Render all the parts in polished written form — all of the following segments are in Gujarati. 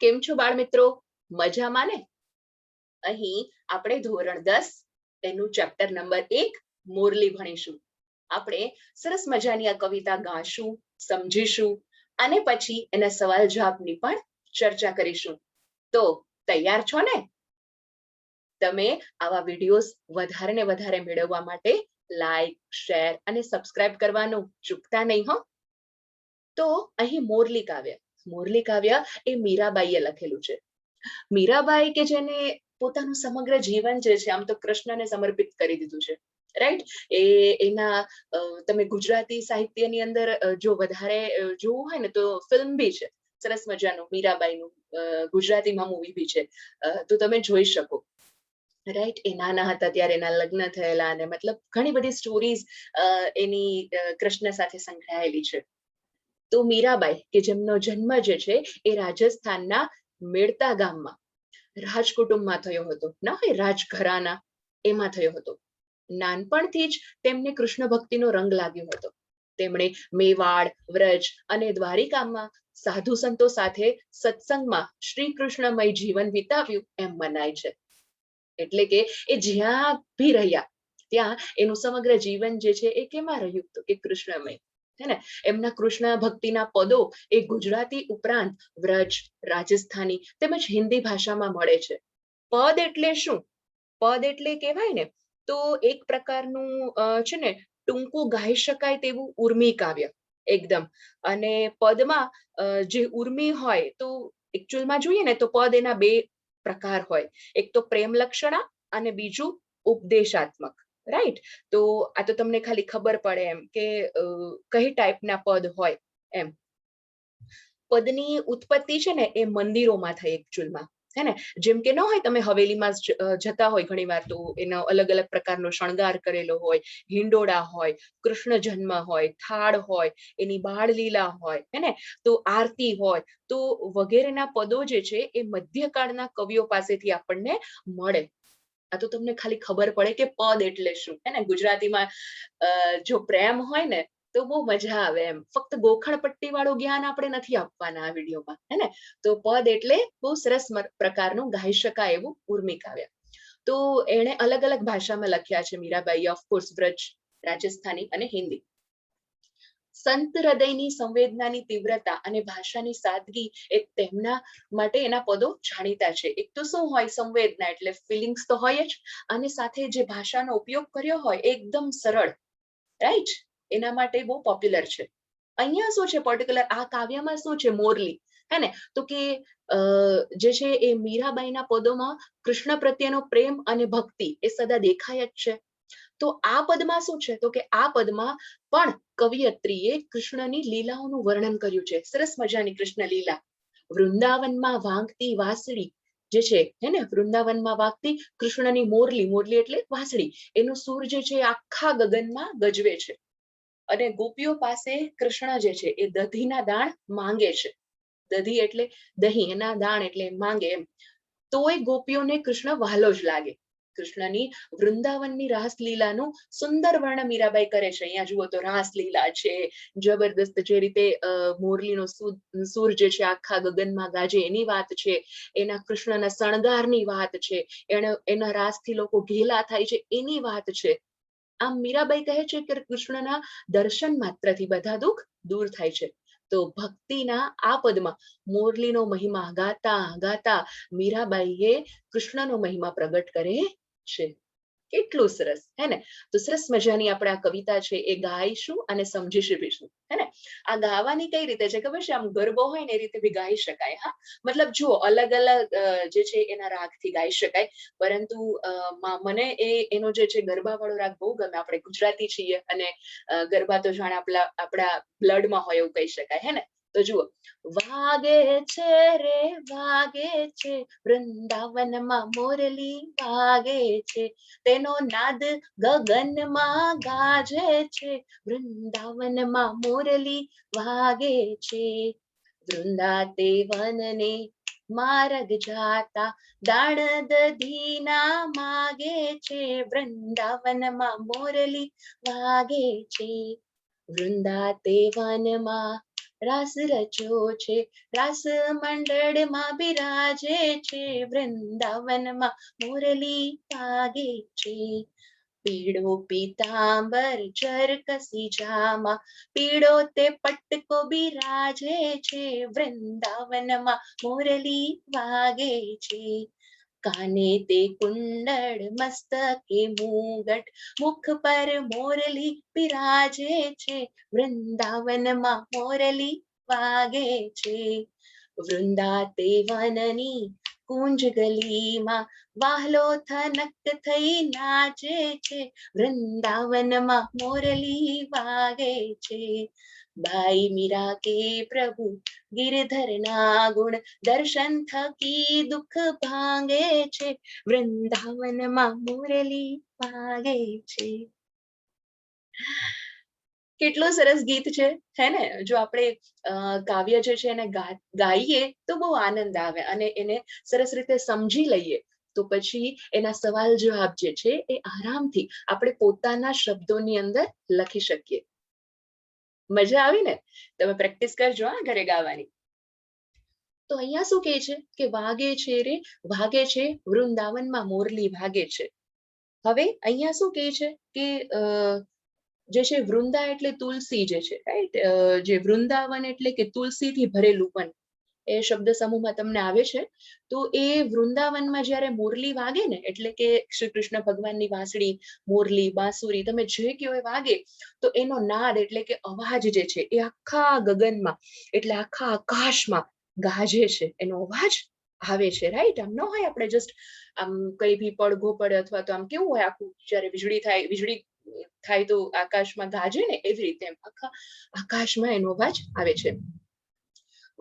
કેમ છો બાળ મિત્રો? મજામાં ને? અહીં આપણે ધોરણ 10 એનું ચેપ્ટર નંબર 1 મોરલી ભણીશું. આપણે સરસ મજાની આ કવિતા ગાશું, સમજીશું અને પછી એના સવાલ જવાબની પણ ચર્ચા કરીશું. તો તૈયાર છો ને? તમે આવા વિડીયોઝ વધારે ને વધારે મેળવવા માટે લાઈક, શેર અને સબસ્ક્રાઇબ કરવાનું ચૂકતા નહીં હો. તો અહીં મોરલી કાવ્ય એ મીરાબાઈએ લખેલું છે. મીરાબાઈ કે જેને પોતાનું સમગ્ર જીવન જે છે આમ તો કૃષ્ણને સમર્પિત કરી દીધું છે, રાઈટ? એના તમે ગુજરાતી સાહિત્યની અંદર જો વધારે જોવું હોય ને તો ફિલ્મ બી છે સરસ મજાનું મીરાબાઈનું, ગુજરાતીમાં મૂવી બી છે, તો તમે જોઈ શકો. રાઈટ, એ નાના હતા ત્યારે એના લગ્ન થયેલા અને મતલબ ઘણી બધી સ્ટોરીઝ એની કૃષ્ણ સાથે સંકળાયેલી છે. તો મીરાબાઈ કે જેમનો જન્મ જે છે એ રાજસ્થાનના મેડતા ગામમાં રાજકુટુંબમાં થયો હતો, ના હોય રાજઘરાના, એમાં થયો હતો. નાનપણથી જ તેમને કૃષ્ણ ભક્તિનો રંગ લાગ્યો હતો. તેમણે મેવાડ, વ્રજ અને દ્વારિકામાં સાધુ સંતો સાથે સત્સંગમાં શ્રી કૃષ્ણમય જીવન વિતાવ્યું એમ મનાય છે. એટલે કે એ જ્યાં ભી રહ્યા ત્યાં એનું સમગ્ર જીવન જે છે એ કેમાં રહ્યું તો કે કૃષ્ણમય. હે ને? એમના કૃષ્ણ ભક્તિના પદો એ ગુજરાતી ઉપરાંત વ્રજ, રાજસ્થાની તેમજ હિન્દી ભાષામાં મળે છે. પદ એટલે શું? પદ એટલે કહેવાય ને તો એક પ્રકારનું છે ને ટૂંકું ગાઈ શકાય તેવું ઉર્મી કાવ્ય એકદમ. અને પદમાં જે ઉર્મી હોય તો એકચ્યુઅલમાં જોઈએ ને તો પદ એના બે પ્રકાર હોય. એક તો પ્રેમ લક્ષણા અને બીજું ઉપદેશાત્મક, રાઈટ? તો આ તો તમને ખાલી ખબર પડે એમ કે કઈ ટાઈપના પદ હોય એમ. પદની ઉત્પત્તિ છે ને એ મંદિરોમાં થઈ એકચ્યુઅલમાં, હે ને? જેમ કે ન હોય તમે હવેલીમાં જતા હોય ઘણી વાર તો એનો અલગ અલગ પ્રકારનો શણગાર કરેલો હોય, હિંડોળા હોય, કૃષ્ણ જન્મ હોય, થાળ હોય, એની બાળ લીલા હોય, હે ને? તો આરતી હોય, તો વગેરેના પદો જે છે એ મધ્યકાળના કવિઓ પાસેથી આપણને મળે. આ તો તમને ખાલી ખબર પડે કે પદ એટલે શું, હે ને? ગુજરાતીમાં જો પ્રેમ હોય ને તો બહુ મજા આવે એમ. ફક્ત ગોખણ પટ્ટી વાળું જ્ઞાન આપણે નથી આપવાના આ વિડીયોમાં, હે ને? તો પદ એટલે બહુ સરસ પ્રકારનું ગાઈ શકાય એવું ઉર્મી કાવ્ય. તો એણે અલગ અલગ ભાષામાં લખ્યા છે મીરાબાઈ, ઓફકોર્સ વ્રજ, રાજસ્થાની અને હિન્દી. સંત હૃદયની સંવેદનાની તીવ્રતા અને ભાષાની સાદગી એ તેમના માટે એના પદો જાણીતા છે. એક તો શું હોય, સંવેદના એટલે ફિલિંગ્સ તો હોય જ, અને સાથે જે ભાષાનો ઉપયોગ કર્યો હોય એકદમ સરળ, રાઈટ? એના માટે બહુ પોપ્યુલર છે. અહીંયા શું છે પર્ટિક્યુલર આ કાવ્યમાં શું છે, મોરલી, હે ને? તો કે જે છે એ મીરાબાઈના પદોમાં કૃષ્ણ પ્રત્યેનો પ્રેમ અને ભક્તિ એ સદા દેખાય જ છે. તો આ પદમાં શું છે તો કે આ પદમાં પણ કવિયત્રીએ કૃષ્ણની લીલાઓનું વર્ણન કર્યું છે. સરસ મજાની કૃષ્ણ લીલા. વૃંદાવનમાં વાંગતી વાંસળી જે છે, હે ને? વૃંદાવનમાં વાગતી કૃષ્ણની મોરલી, મોરલી એટલે વાંસળી, એનું સૂર જે છે આખા ગગનમાં ગજવે છે. અને ગોપીઓ પાસે કૃષ્ણ જે છે એ દધીના દાણ માંગે છે. દધી એટલે દહીં, એના દાણ એટલે માંગે એમ. તોય ગોપીઓને કૃષ્ણ વહાલો જ લાગે. કૃષ્ણની વૃંદાવનની રાસલીલાનું સુંદર વર્ણન મીરાબાઈ કરે છે. અહીંયા જુઓ તો રાસલીલા છે, જબરદસ્ત જે રીતે મોરલીનો સૂર જે છે આખા ગગનમાં ગાજે એની વાત છે, એના કૃષ્ણના શણગારની વાત છે, એના રાસથી લોકો ઘેલા થાય છે એની વાત છે. આમ મીરાબાઈ કહે છે કે કૃષ્ણના દર્શન માત્રથી બધા દુઃખ દૂર થાય છે. તો ભક્તિના આ પદમાં મોરલીનો મહિમા ગાતા ગાતા મીરાબાઈએ કૃષ્ણનો મહિમા પ્રગટ કરે છે. કેટલું સરસ, હે ને? તો સરસ મજાની આપણે આ કવિતા છે એ ગાઈશું અને સમજીશું, હે ને? આ ગાવાની કઈ રીતે છે ખબર છે? આમ ગરબો હોય ને એ રીતે બી ગાઈ શકાય. હા, મતલબ જુઓ અલગ અલગ જે છે એના રાગથી ગાઈ શકાય, પરંતુ મને એનો જે છે ગરબા વાળો રાગ બહુ ગમે. આપણે ગુજરાતી છીએ અને ગરબા તો જાણે આપણા બ્લડમાં હોય એવું કહી શકાય, હે ને? તો જુઓ, વાગે છે રે વાગે છે, વૃંદાવનમાં મોરલી વાગે છે, તેનો નાદ ગગનમાં ગાજે છે, વૃંદાવનમાં મોરલી વાગે છે. વૃંદા તે વનને માર્ગ જાતા દાણ દધીના માગે છે, વૃંદાવનમાં મોરલી વાગે છે. વૃંદા તે વનમાં રાસ રચ્યો છે, રાસ મંડળમાં બિરાજે છે, વૃંદાવનમાં મુરલી વાગે છે. પીળો પીતાંબર ચરકસી જામા, પીળો તે પટકો બિરાજે છે, વૃંદાવનમાં મુરલી વાગે છે. કાને તે કુંડળ, મસ્તકે મુગટ, મુખ પર મોરલી બિરાજે છે, વૃંદાવનમાં મોરલી વાગે છે. વૃંદા તે વનની કુંજ ગલીમાં, વાહલો થનક થઈ નાચે છે, વૃંદાવનમાં મોરલી વાગે છે. બાઈ મીરા કે પ્રભુ ગિરધર ના ગુણ, દર્શન થકી દુઃખ ભાંગે છે, વૃંદાવનમાં મુરલી વાગે છે. કેટલું સરસ ગીત છે, હે ને? જો આપણે કાવ્ય જે છે એને ગાઈએ તો બહુ આનંદ આવે, અને એને સરસ રીતે સમજી લઈએ તો પછી એના સવાલ જવાબ જે છે એ આરામથી આપણે પોતાના શબ્દોની અંદર લખી શકીએ. મજા આવી ને? તમે પ્રેક્ટિસ કરજો હા ઘરે ગાવાની. તો અહીંયા શું કહે છે કે વાગે છે રે વાગે છે, વૃંદાવનમાં મોરલી વાગે છે. હવે અહીંયા શું કહે છે કે જે છે વૃંદા એટલે તુલસી જે છે, રાઈટ? જે વૃંદાવન એટલે કે તુલસીથી ભરેલું વન, એ શબ્દ સમૂહમાં તમને આવે છે. તો એ વૃંદાવનમાં જ્યારે મોરલી વાગે ને, એટલે કે શ્રી કૃષ્ણ ભગવાનની વાંસળી, મોરલી, બાંસુરી, તમે જે કહો એ વાગે, તો એનો નાદ એટલે કે અવાજ જે છે એ આખા ગગનમાં, એટલે આખા આકાશમાં ગાજે છે, એનો અવાજ આવે છે, રાઈટ? આમ ન હોય આપણે જસ્ટ આમ કઈ ભી પડઘો પડે અથવા તો આમ કેવું હોય આખું, જ્યારે વીજળી થાય તો આકાશમાં ગાજે ને, એવી રીતે આખા આકાશમાં એનો અવાજ આવે છે.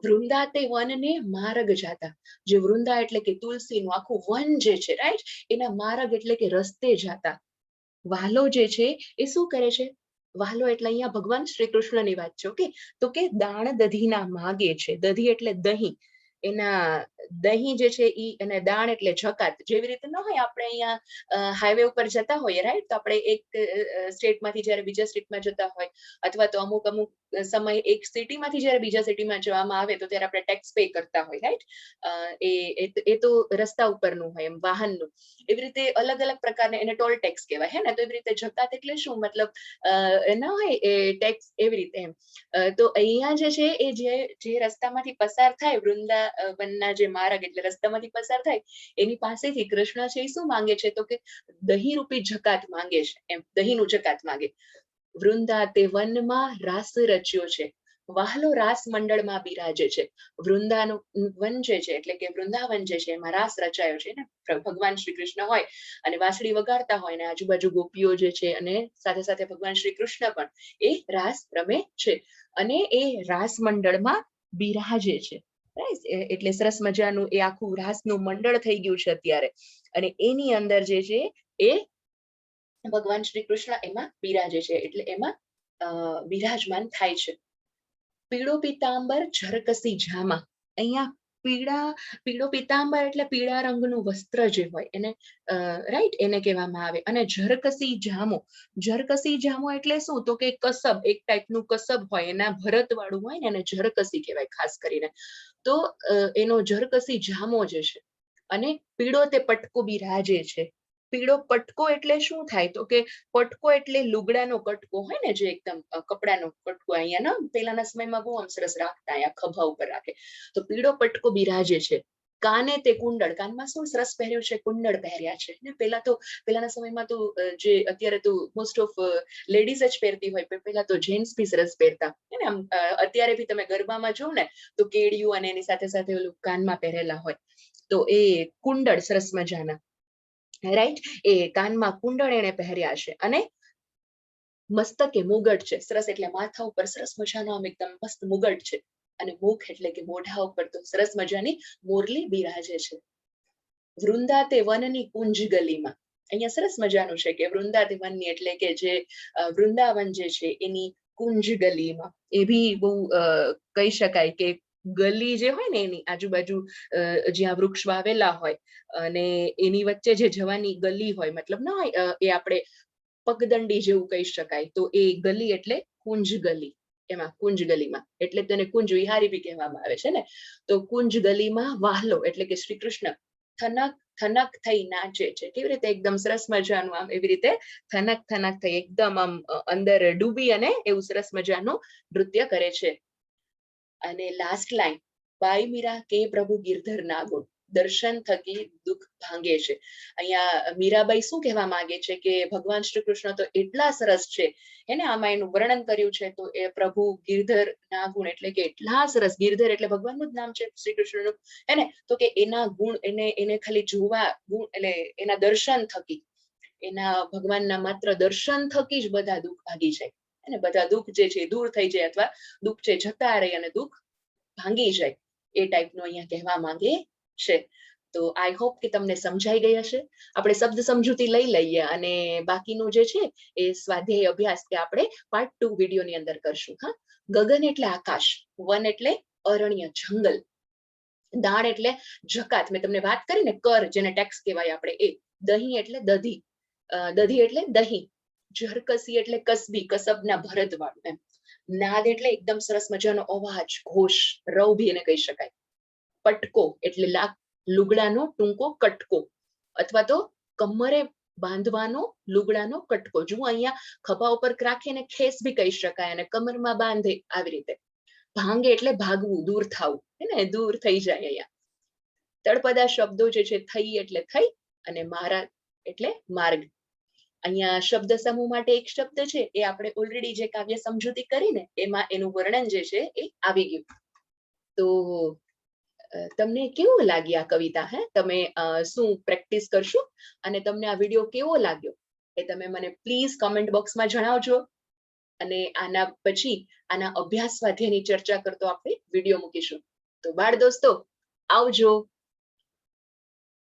વૃંદા તે વનને માર્ગ જાતા, જે વૃંદા એટલે કે તુલસીનું આખું વન જે છે, રાઈટ? એના માર્ગ એટલે કે રસ્તે જાતા. વાલો જે છે એ શું કરે છે? વાલો એટલે અહીંયા ભગવાન શ્રી કૃષ્ણની વાત છે, ઓકે? તો કે દાણ દધીના માગે છે, દધી એટલે દહીં, એના દહીં જે છે ઈ, અને દાણ એટલે જકાત. જેવી રીતે ન હોય આપણે અહીંયા હાઈવે ઉપર જતા હોઈએ, રાઈટ? તો આપણે એક સ્ટેટમાંથી જ્યારે બીજા સ્ટેટમાં જતા હોય, અથવા તો અમુક સમય એક સિટીમાંથી જ્યારે બીજા સિટીમાં જવામાં આવે તો ત્યારે આપણે ટેક્સ પે કરતા હોય, રાઈટ? એ તો રસ્તા ઉપરનું હોય, એમ વાહનનું. એવી રીતે અલગ અલગ પ્રકારના એને ટોલ ટેક્સ કહેવાય, હે ને? તો એવી રીતે જકાત એટલે શું મતલબ ના હોય એ ટેક્સ, એવી રીતે એમ. તો અહીંયા જે છે એ જે રસ્તામાંથી પસાર થાય, વૃંદાવનના જે માર્ગ એટલે રસ્તામાંથી પસાર થાય, એની પાસેથી કૃષ્ણ છે એ શું માંગે છે? તો કે દહીં રૂપી જકાત માંગે છે, એમ દહીંનું જકાત માંગે. વૃંદા તે વનમાં રાસ રચ્યો છે, વાહલો રાસ મંડળમાં બિરાજે છે. વૃંદાનું વન જે છે એટલે કે વૃંદાવન જે છે એમાં રાસ રચાયો છે ને, ભગવાન શ્રી કૃષ્ણ હોય અને વાંસળી વગાડતા હોય, ને આજુબાજુ ગોપીઓ જે છે, અને સાથે સાથે ભગવાન શ્રી કૃષ્ણ પણ એ રાસ રમે છે, અને એ રાસ મંડળમાં બિરાજે છે. એટલે સરસ મજાનું એ આખું રાસનું મંડળ થઈ ગયું છે અત્યારે, અને એની અંદર જે છે એ ભગવાન શ્રી કૃષ્ણ એમાં બિરાજે છે, એટલે એમાં બિરાજમાન થાય છે. પીળો પીતાંબર ઝરકસી જામા, અહીંયા પીળો પીતાંબર એટલે પીળા રંગનું વસ્ત્ર જે હોય એને, રાઈટ, એને કહેવામાં આવે. અને ઝરકસી જામો એટલે શું? તો કે કસબ, એક ટાઈપનું કસબ હોય, એના ભરત વાળું હોય ને, એને ઝરકસી કહેવાય ખાસ કરીને. તો એનો ઝરકસી જામો જે છે, અને પીળો તે પટકો બિરાજે છે. પીળો પટકો એટલે શું થાય? તો કે પટકો એટલે લુગડાનો કટકો હોય ને, જે એકદમ કપડાનો કટકો. અહીંયા ના પેલાના સમયમાં બહુ આમ સરસ રાખતા, અહીંયા ખભા ઉપર રાખે. તો પીળો પટકો બિરાજે છે. કાને તે કુંડળ, કાનમાં શું સરસ પહેર્યું છે? કુંડળ પહેર્યા છે ને. પેલાના સમયમાં તો જે અત્યારે તો મોસ્ટ ઓફ લેડીઝ જ પહેરતી હોય, પણ પેલા તો જેન્ટ્સ બી સરસ પહેરતા, હે ને? આમ અત્યારે બી તમે ગરબામાં જો ને તો કેડિયું અને એની સાથે સાથે ઓલું કાનમાં પહેરેલા હોય, તો એ કુંડળ સરસ મજાના, રાઈટ? એ કાનમાં કુંડળ એને પહેર્યા છે, અને મસ્તકે મુગટ છે, સરસ, એટલે માથા ઉપર સરસ મજાનો આમ એકદમ મસ્ત મુગટ છે, અને મુખ એટલે કે મોઢા ઉપર તો સરસ મજાની મોરલી બિરાજે છે. વૃંદા તે વનની કુંજ ગલીમાં, અહીંયા સરસ મજાનું છે કે વૃંદા તે વનની એટલે કે જે વૃંદાવન જે છે એની કુંજ ગલીમાં, એ બી બહુ કહી શકાય કે ગલી જે હોય ને એની આજુબાજુ જ્યાં વૃક્ષ વાવેલા હોય, અને એની વચ્ચે જે જવાની ગલી હોય, મતલબ ના હોય એ આપણે પગદંડી જેવું કહી શકાય, તો એ ગલી એટલે કુંજ ગલી. એમાં કુંજ ગલીમાં, એટલે તેને કુંજ વિહારી બી કહેવામાં આવે છે ને. તો કુંજ ગલીમાં વાહલો એટલે કે શ્રી કૃષ્ણ થનક થનક થઈ નાચે છે. કેવી રીતે એકદમ સરસ મજાનું આમ એવી રીતે થનક થનક થઈ એકદમ આમ અંદર ડૂબી અને એવું સરસ મજાનું નૃત્ય કરે છે. અને લાસ્ટ લાઈન, બાઈ મીરા કે પ્રભુ ગિરધર ના ગુણ દર્શન થકી દુઃખ ભાંગે છે. અહીંયા મીરાબાઈ શું કહેવા માંગે છે કે ભગવાન શ્રી કૃષ્ણ તો એટલા સરસ છે, એને આમાં એનું વર્ણન કર્યું છે. તો એ પ્રભુ ગિરધર ના ગુણ એટલે કે એટલા સરસ, ગિરધર એટલે ભગવાનનું જ નામ છે શ્રી કૃષ્ણનું, એને તો કે એના ગુણ એને ખાલી જોવા ગુણ એટલે એના દર્શન થકી, એના ભગવાનના માત્ર દર્શન થકી જ બધા દુઃખ ભાગી જાય અને બધા દુઃખ જે છે દૂર થઈ જાય, અથવા દુઃખ છે જતા રહે અને દુઃખ ભાંગી જાય, એ ટાઈપનું અહીંયા કહેવા માંગે છે. તો આઈ હોપ કે તમને સમજાઈ ગઈ હશે. આપણે શબ્દ સમજૂતી લઈ લઈએ અને બાકીનું જે છે એ સ્વાધ્યાય અભ્યાસ કે આપણે પાર્ટ 2 વિડીયોની અંદર કરશું. હા, ગગન એટલે આકાશ, વન એટલે અરણ્ય જંગલ, દાણ એટલે જકાત, મેં તમને વાત કરી ને કર જેને ટેક્સ કહેવાય આપણે એ, દહીં એટલે દધી, દધી એટલે દહીં, ઝરકસી એટલે કસબી, કસબના ભરતવાળું એમ, નાદ એટલે એકદમ સરસ મજાનો અવાજ, ઘોષ, રવ ભી એને કહી શકાય, પટકો એટલે લુગડાનો ટૂંકો કટકો, અથવા તો કમરે બાંધવાનો લુગડાનો કટકો. જો અહીંયા ખભા ઉપર રાખીને ખેસ બી કહી શકાય અને કમરમાં બાંધે આવી રીતે. ભાંગે એટલે ભાગવું, દૂર થવું, હે ને, દૂર થઈ જાય. અહીંયા તળપદા શબ્દો જે છે, થઈ એટલે થઈ અને મારા એટલે માર્ગ. અહીંયા શબ્દ સમૂહ માટે એક શબ્દ છે, એ આપણે ઓલરેડી જે કાવ્ય સમજૂતી કરીને એમાં એનું વર્ણન જે છે એ આવી ગયું. તો તમને કેવું લાગી આ કવિતા? હે, તમે શું પ્રેક્ટિસ કરશો અને તમને આ વિડીયો કેવો લાગ્યો એ તમે મને પ્લીઝ કમેન્ટ બોક્સમાં જણાવજો. અને આના પછી આના અભ્યાસ સ્વાધ્યાયની ચર્ચા કરતો આપણે વિડીયો મૂકીશું. તો બાળ દોસ્તો, આવજો.